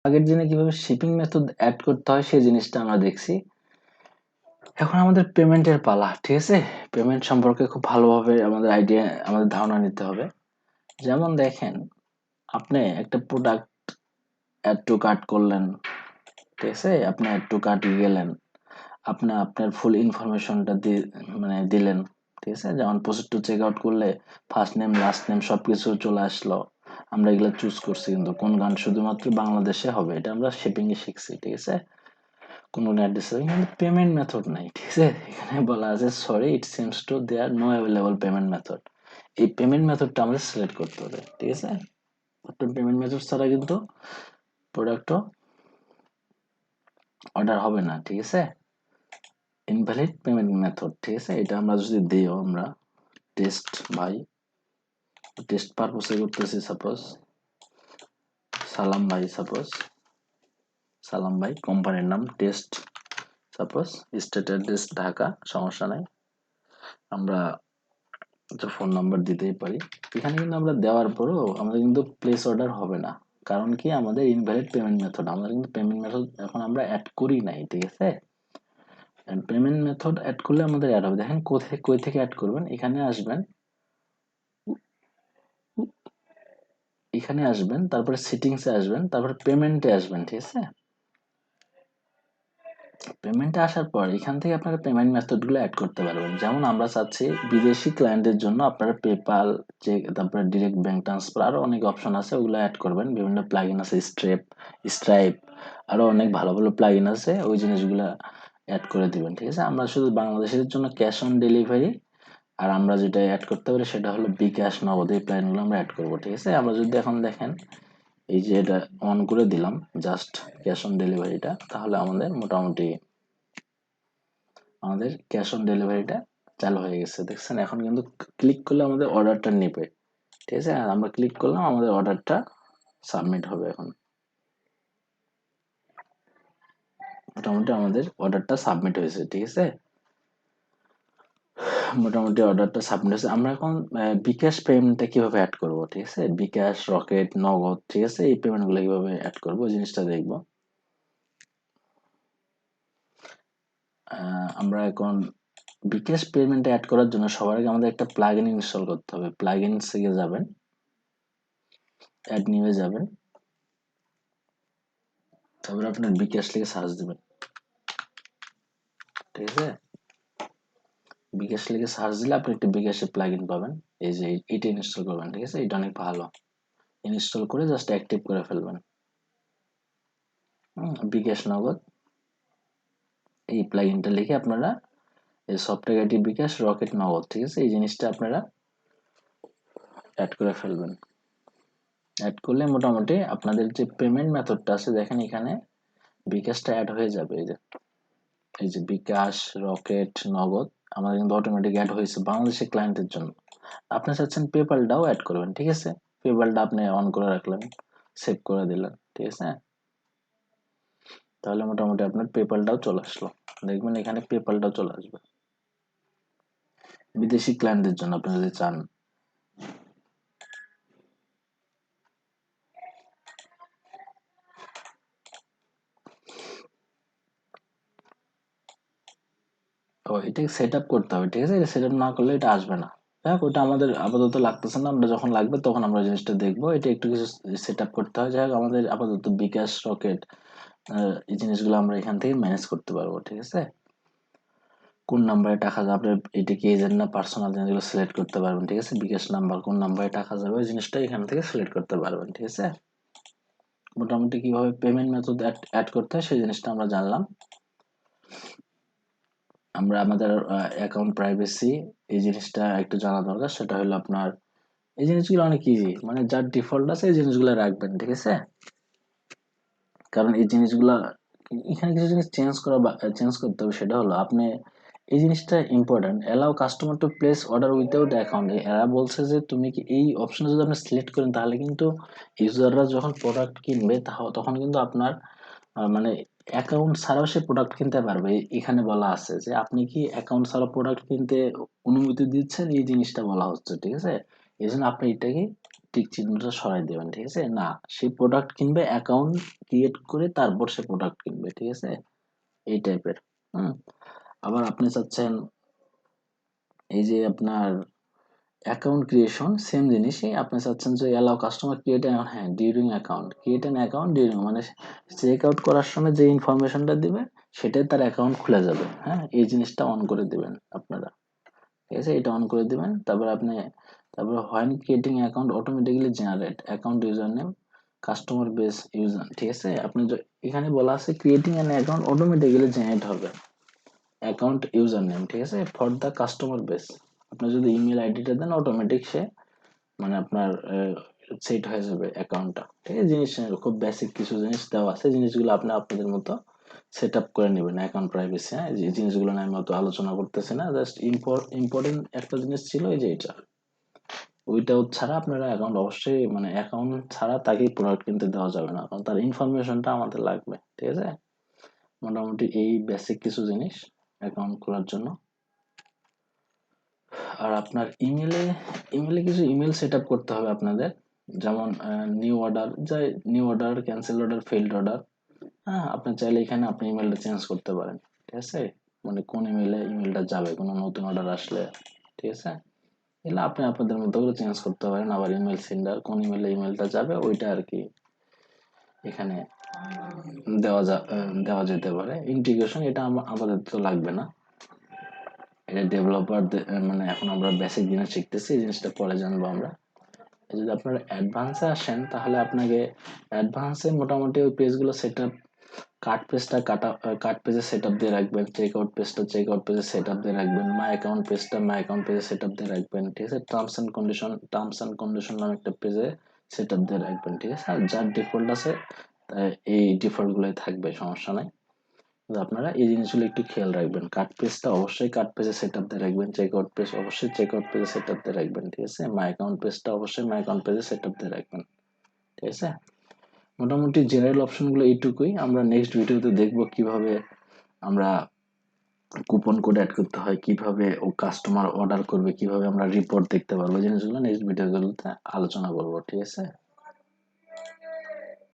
আগের দিনে কিভাবে শিপিং মেথড অ্যাড করতে হয় সেই জিনিসটা আমরা দেখছি। এখন আমাদের পেমেন্টের পালা, ঠিক আছে? পেমেন্ট সম্পর্কে খুব ভালোভাবে আমাদের ধারণা নিতে হবে। যেমন দেখেন, আপনি একটা প্রোডাক্ট অ্যাড টু কার্ট করলেন, ঠিক আছে? আপনি অ্যাড টু কার্টে গেলেন, আপনি আপনার ফুল ইনফরমেশনটা দিলেন, ঠিক আছে? যেমন প্রসিড টু চেক আউট করলে ফার্স্ট নেম লাস্ট নেম সবকিছু চলে আসলো। আমরা এগুলো চুজ করছি, কিন্তু কোন গান শুধুমাত্র বাংলাদেশে হবে এটা আমরা শিপিং এ শিখছি, ঠিক আছে? কোন অ্যাড্রেস এখানে পেমেন্ট মেথড নাই, ঠিক আছে? এখানে বলা আছে sorry it seems to there no available payment method. এই পেমেন্ট মেথডটা আমাদের সিলেক্ট করতে হবে, ঠিক আছে? পেমেন্ট মেথড ছাড়া কিন্তু প্রোডাক্টও অর্ডার হবে না, ঠিক আছে? ইনভ্যালিড পেমেন্ট মেথড, ঠিক আছে? এটা আমরা যদি দিও, আমরা টেস্ট ভাই, টেস্ট পারপোসে করতেছি, সাপোজ সালাম ভাই কোম্পানির নাম test, suppose state address Dhaka, সমস্যা নাই, আমরা ফোন নাম্বার দিতেই পারি। এখানে কিন্তু আমরা দেওয়ার পরও আমাদের কিন্তু প্লেস অর্ডার হবে না, কারণ কি আমাদের ইনভ্যালিড পেমেন্ট মেথড, আমরা কিন্তু পেমেন্ট মেথড এখন আমরা অ্যাড করি নাই, ঠিক আছে? পেমেন্ট মেথড অ্যাড করলে আমাদের অ্যাড হবে। দেখেন কোথায় কই থেকে অ্যাড করবেন, এখানে আসবেন, তারপরে সেটিংসে আসবেন, তারপরে পেমেন্টে আসবেন, ঠিক আছে? পেমেন্টে আসার পর এখান থেকে আপনারা পেমেন্ট মেথডগুলো অ্যাড করতে পারবেন। যেমন আমরা চাচ্ছি বিদেশি ক্লায়েন্টের জন্য আপনারা পেপাল, চেক, তারপরে ডিরেক্ট ব্যাংক ট্রান্সফার, আরো অনেক অপশন আছে, ওগুলো অ্যাড করবেন। বিভিন্ন প্লাগইন আছে, স্ট্রাইপ, আরো অনেক ভালো ভালো প্লাগইন আছে, ওই জিনিসগুলো অ্যাড করে দিবেন, ঠিক আছে? আমরা শুধু বাংলাদেশের জন্য ক্যাশ অন ডেলিভারি, আর আমরা যেটা অ্যাড করতে পারি সেটা হলো বিকাশ, নগদ, এই প্ল্যানগুলো আমরা অ্যাড করবো, ঠিক আছে? আমরা যদি এখন দেখেন এই যে এটা অন করে দিলাম, জাস্ট ক্যাশ অন ডেলিভারিটা, তাহলে আমাদের ক্যাশ অন ডেলিভারিটা চালু হয়ে গেছে, দেখছেন? এখন কিন্তু ক্লিক করলে আমাদের অর্ডারটা নেবে, ঠিক আছে? আর আমরা ক্লিক করলাম, আমাদের অর্ডারটা সাবমিট হবে। এখন মোটামুটি আমাদের অর্ডারটা সাবমিট হয়েছে, ঠিক আছে? মোটামুটি অর্ডারটা সাবমিট হয়েছে। আমরা এখন বিকাশ পেমেন্টটা কিভাবে অ্যাড করব, ঠিক আছে? বিকাশ, রকেট, নগদ, ঠিক আছে? এই পেমেন্টগুলো কিভাবে অ্যাড করব ওই জিনিসটা দেখবো। আমরা এখন বিকাশ পেমেন্ট অ্যাড করার জন্য সবার আগে আমাদের একটা প্লাগইন ইনস্টল করতে হবে। প্লাগইনস থেকে যাবেন, অ্যাড নিউয়ে যাবেন, তারপরে আপনার বিকাশ লিখে সার্চ দিবেন, ঠিক আছে? বিকাশ লিখে সার্চ দিলে আপনি একটা বিকাশের প্লাগইন পাবেন। এই যে এটা ইনস্টল করবেন, ঠিক আছে? এটা অনেক ভালো। ইনস্টল করে জাস্ট অ্যাক্টিভ করে ফেলবেন। বিকাশ নগদ এই প্লাগইনটা লিখে আপনারা এই সফটওয়্যার আইডি বিকাশ, রকেট, নগদ, ঠিক আছে? এই জিনিসটা আপনারা অ্যাড করে ফেলবেন। অ্যাড করলে মোটামুটি আপনাদের যে পেমেন্ট মেথডটা আছে, দেখেন এখানে বিকাশটা অ্যাড হয়ে যাবে। এই যে বিকাশ, রকেট, নগদ আমাদের কিন্তু অটোমেটিক অ্যাড হয়েছে বাংলাদেশের ক্লায়েন্টের জন্য। আপনি চাচ্ছেন পেপালটাও অ্যাড করবেন, ঠিক আছে? পেপালটা আপনি অন করে রাখলেন, সেভ করে দিলেন, ঠিক আছে? তাহলে মোটামুটি আপনার পেপালটাও চলে আসলো। দেখবেন এখানে পেপালটাও চলে আসবে বিদেশি ক্লায়েন্টদের জন্য আপনি যদি চান। তো এটাকে সেট আপ করতে হবে, ঠিক আছে? এটা সেট আপ না করলে এটা আসবে না। দেখ ওটা আমাদের আপাতত লাগতেছে না, আমরা যখন লাগবে তখন আমরা জিনিসটা দেখবো। এটা একটু কিছু সেট আপ করতে হয়। যাই হোক, আমাদের আপাতত বিকাশ, রকেট, এই জিনিসগুলো আমরা এখান থেকে ম্যানেজ করতে পারবো, ঠিক আছে? কোন নাম্বারে টাকা যাবে, এটা কি এজেন্ট না পার্সোনাল, জিনিসগুলো সিলেক্ট করতে পারবেন, ঠিক আছে? বিকাশ নাম্বার, কোন নাম্বারে টাকা যাবে, ওই জিনিসটা এখান থেকে সিলেক্ট করতে পারবেন, ঠিক আছে? মোটামুটি কিভাবে পেমেন্ট মেথড অ্যাড করতে হয় সেই জিনিসটা আমরা জানলাম। আমরা আমাদের অ্যাকাউন্ট প্রাইভেসি এই জিনিসটা একটু জানা দরকার। সেটা হলো আপনার এই জিনিসগুলো অনেক ইজি, মানে যার ডিফল্ট আছে এই জিনিসগুলো রাখবেন, ঠিক আছে? কারণ এই জিনিসগুলা এখানে কিছু জিনিস চেঞ্জ করতে হবে। সেটা হলো আপনি এই জিনিসটা important, allow customer to place order without account. এরা বলছে যে তুমি কি এই অপশনে যদি আপনি সিলেক্ট করেন তাহলে কিন্তু ইউজাররা যখন প্রোডাক্ট কিনবে তখন কিন্তু আপনার মানে অ্যাকাউন্ট ছাড়াও সে প্রোডাক্ট কিনতে পারবে। এখানে বলা আছে যে আপনি কি অ্যাকাউন্ট ছাড়া প্রোডাক্ট কিনতে অনুমতি দিচ্ছেন, এই জিনিসটা বলা হচ্ছে, ঠিক আছে? এই জন্য আপনি এটাকে টিক চিহ্নটা সরাই দেবেন, ঠিক আছে? না, সেই প্রোডাক্ট কিনবে, অ্যাকাউন্ট ক্রিয়েট করে তারপর সে প্রোডাক্ট কিনবে, ঠিক আছে? এই টাইপের। হুম। আবার আপনি চাচ্ছেন এই যে আপনার অ্যাকাউন্ট ক্রিয়েশন, সেম জিনিসই আপনি চাচ্ছেন যে অ্যালাউ কাস্টমার ক্রিয়েট হ্যাঁ, during account, create an account during, মানে চেক আউট করার সময় যে ইনফরমেশনটা দিবে সেটাই তার অ্যাকাউন্ট খুলে যাবে। হ্যাঁ, এই জিনিসটা অন করে দিবেন আপনারা, ঠিক আছে? এটা অন করে দিবেন। তারপর when creating account automatically generate account user name customer base user, ঠিক আছে? এখানে বলা আছে creating an account automatically generate হবে অ্যাকাউন্ট ইউজার নেম, ঠিক আছে, ফর দ্য কাস্টমার বেস। আপনি যদি ইমেল আইডিটা দেন অটোমেটিক সে মানে আপনার সেট হয়ে যাবে অ্যাকাউন্টটা, ঠিক আছে? জিনিস খুব বেসিক কিছু জিনিস দেওয়া আছে, জিনিসগুলো আপনি আপনাদের মতো সেট আপ করে নেবেন অ্যাকাউন্ট প্রাইভেসি। হ্যাঁ, যে জিনিসগুলো নিয়ে আমি অত আলোচনা করতেছি না, জাস্ট ইম্পর্টেন্ট একটা জিনিস ছিল এই যে এটা, ওইটা ছাড়া আপনারা অ্যাকাউন্ট অবশ্যই, মানে অ্যাকাউন্ট ছাড়া তাকে প্রোডাক্ট কিনতে দেওয়া যাবে না, কারণ তার ইনফরমেশনটা আমাদের লাগবে, ঠিক আছে? মোটামুটি এই বেসিক কিছু জিনিস অ্যাকাউন্ট খোলার জন্য। আর আপনার ইমেলে কিছু ইমেল সেট আপ করতে হবে আপনাদের, যেমন new order, new order, cancel order, failed order. হ্যাঁ, আপনি চাইলে এখানে আপনি ইমেলটা চেঞ্জ করতে পারেন, ঠিক আছে? মানে কোন ইমেলটা যাবে কোনো নতুন অর্ডার আসলে, ঠিক আছে? এগুলো আপনি আপনাদের মতো করে চেঞ্জ করতে পারেন। আবার ইমেল সেন্ডার, কোন ইমেলটা যাবে ওইটা আর কি এখানে দেওয়া যেতে পারে। ইন্টিগ্রেশন এটা আমাদের তো লাগবে না, এটা ডেভেলপার, মানে এখন আমরা বেসিক জিনিস শিখতেছি, এই জিনিসটা পরে জানবো আমরা। যদি আপনারা অ্যাডভান্সে আসেন তাহলে আপনাকে অ্যাডভান্সে মোটামুটি ওই পেজগুলো সেট আপ, কার্ট পেজে সেট আপ দিয়ে রাখবেন, চেক আউট পেজটা চেক আউট পেজে সেট আপ দিয়ে রাখবেন, মাই অ্যাকাউন্ট পেজে সেট আপ দিয়ে রাখবেন, ঠিক আছে? টার্মস অ্যান্ড কন্ডিশন নামে একটা পেজে সেট আপ দিয়ে রাখবেন, ঠিক আছে? আর যার ডিফল্ট আছে এই ডিফল্ট গুলোই থাকবে, সমস্যা নাই। তো আপনারা এই জিনিসগুলো একটু খেয়াল রাখবেন। কাট পেজটা অবশ্যই কাট পেজে সেট আপ দিয়ে রাখবেন, চেক আউট পেজ অবশ্যই চেক আউট পেজে সেট আপ দিয়ে রাখবেন, ঠিক আছে? মাই অ্যাকাউন্ট পেজটা অবশ্যই মাই অ্যাকাউন্ট পেজে সেট আপ দিয়ে রাখবেন, ঠিক আছে? মোটামুটি জেনারেল অপশনগুলো এইটুকুই। আমরা নেক্সট ভিডিওতে দেখব কিভাবে আমরা কুপন কোড অ্যাড করতে হয়, কিভাবে ও কাস্টমার অর্ডার করবে, কিভাবে আমরা রিপোর্ট দেখতে পারবো, এই জিনিসগুলো নেক্সট ভিডিওগুলোতে আলোচনা করবো, ঠিক আছে?